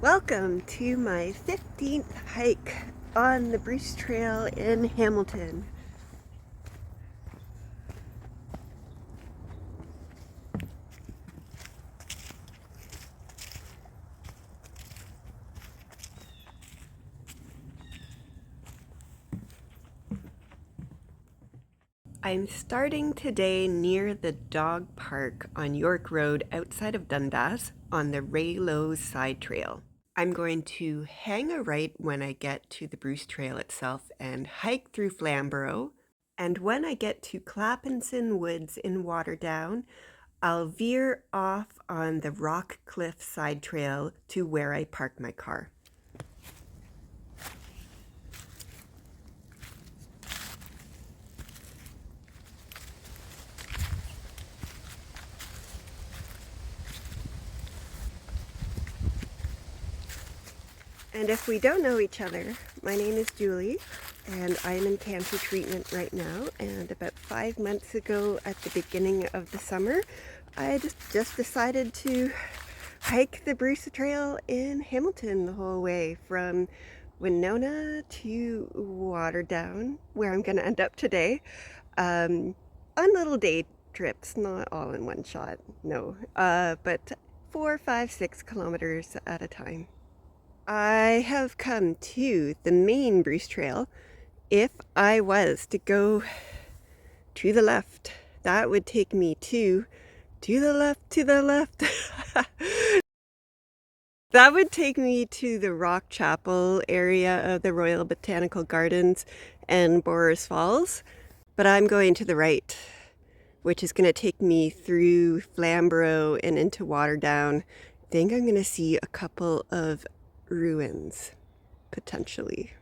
Welcome to my 15th hike on the Bruce Trail in Hamilton. I'm starting today near the dog park on York Road outside of Dundas on the Rockcliffe Side Trail. I'm going to hang a right when I get to the Bruce Trail itself and hike through Flamborough. And when I get to Clappison Woods in Waterdown, I'll veer off on the Rockcliffe Side Trail to where I park my car. And if we don't know each other, my name is Julie, and I'm in cancer treatment right now. And about 5 months ago, at the beginning of the summer, I just decided to hike the Bruce Trail in Hamilton the whole way from Winona to Waterdown, where I'm going to end up today, on little day trips, not all in one shot, no, but 4, 5, 6 kilometers at a time. I have come to the main Bruce Trail. If I was to go to the left, that would take me to the left. That would take me to the Rock Chapel area of the Royal Botanical Gardens and Borers Falls. But I'm going to the right, which is going to take me through Flamborough and into Waterdown. I think I'm going to see a couple of ruins, potentially.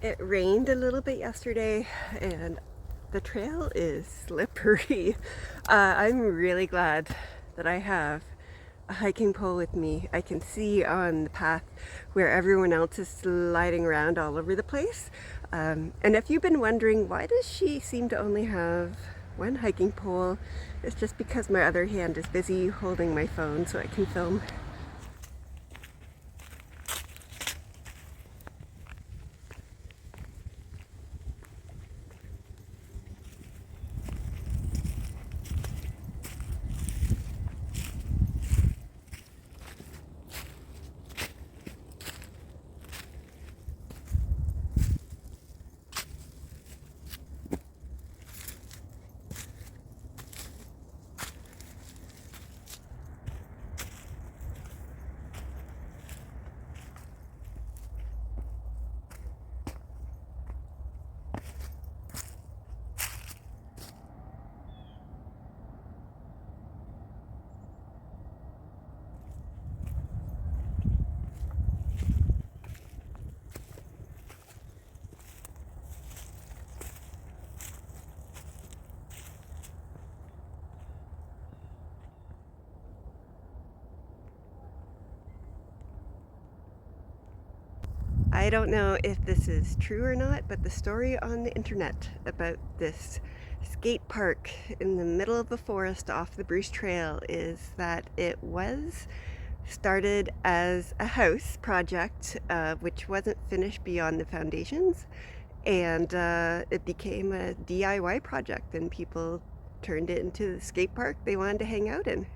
It rained a little bit yesterday and the trail is slippery. I'm really glad that I have a hiking pole with me. I can see on the path where everyone else is sliding around all over the place. And if you've been wondering, why does she seem to only have one hiking pole? It's just because my other hand is busy holding my phone so I can film. I don't know if this is true or not, but the story on the internet about this skate park in the middle of the forest off the Bruce Trail is that it was started as a house project, which wasn't finished beyond the foundations, and it became a DIY project, and people turned it into the skate park they wanted to hang out in.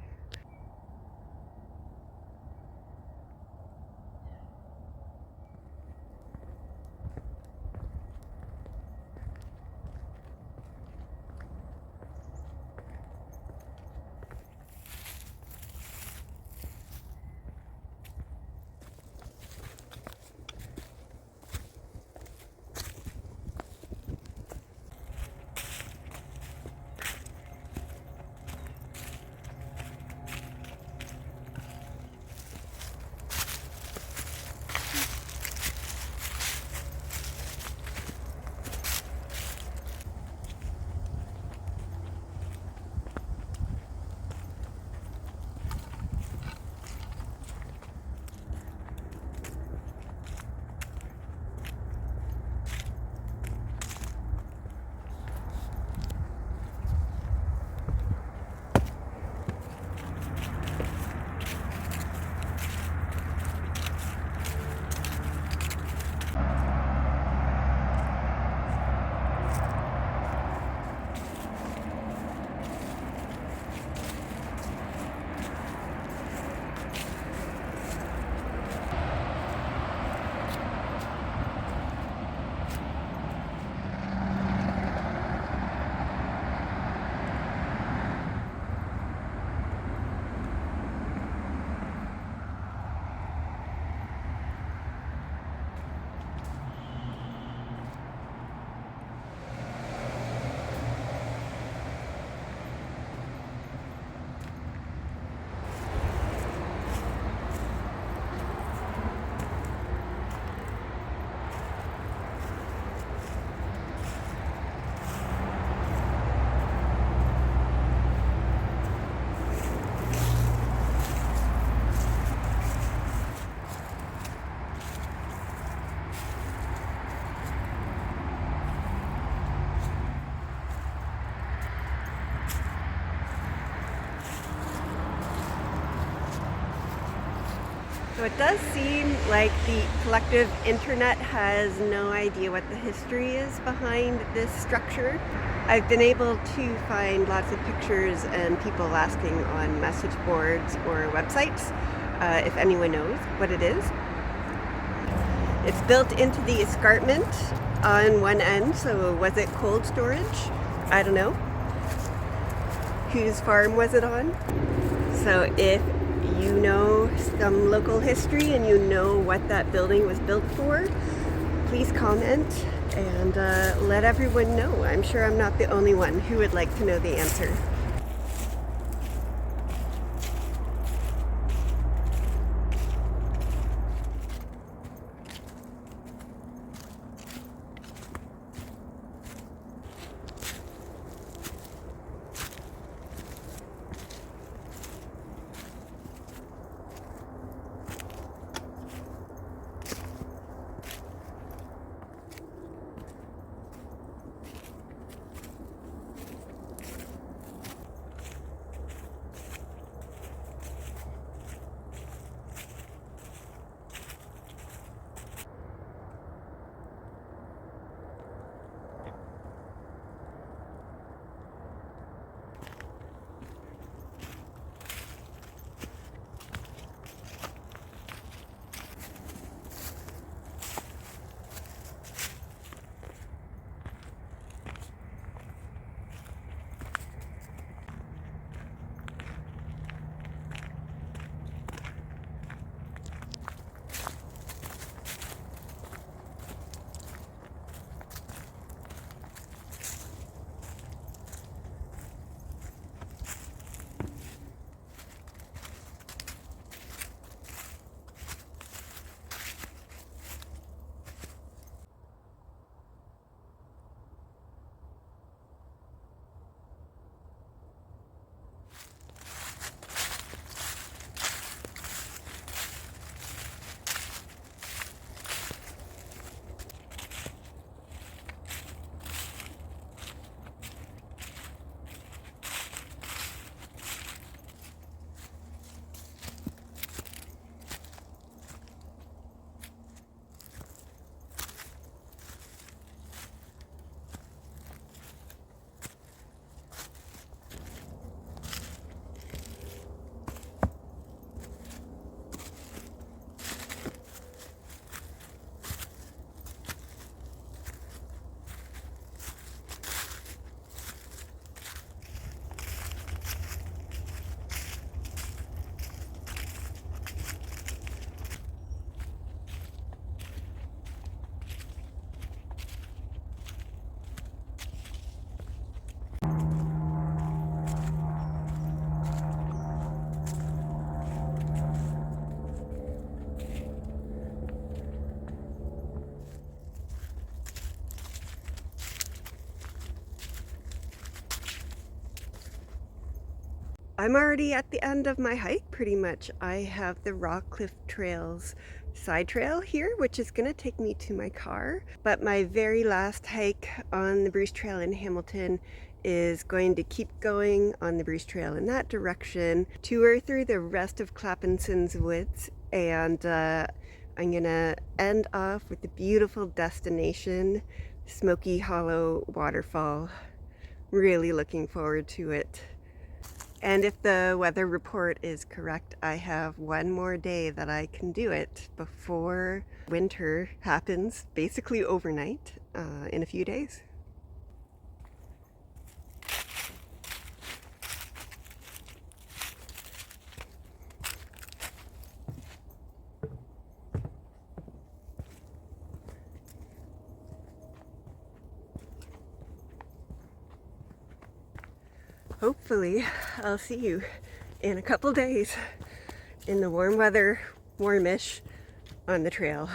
So it does seem like the collective internet has no idea what the history is behind this structure. I've been able to find lots of pictures and people asking on message boards or websites if anyone knows what it is. It's built into the escarpment on one end, so was it cold storage? I don't know. Whose farm was it on? So if you know some local history and you know what that building was built for, please comment and let everyone know. I'm sure I'm not the only one who would like to know the answer. I'm already at the end of my hike pretty much. I have the Rockcliffe Side Trail here, which is going to take me to my car. But my very last hike on the Bruce Trail in Hamilton is going to keep going on the Bruce Trail in that direction, tour through the rest of Clappison Woods, and I'm gonna end off with the beautiful destination, Smoky Hollow Waterfall. Really looking forward to it. And if the weather report is correct, I have one more day that I can do it before winter happens, basically overnight, in a few days. Hopefully, I'll see you in a couple days in the warm weather, warmish, on the trail.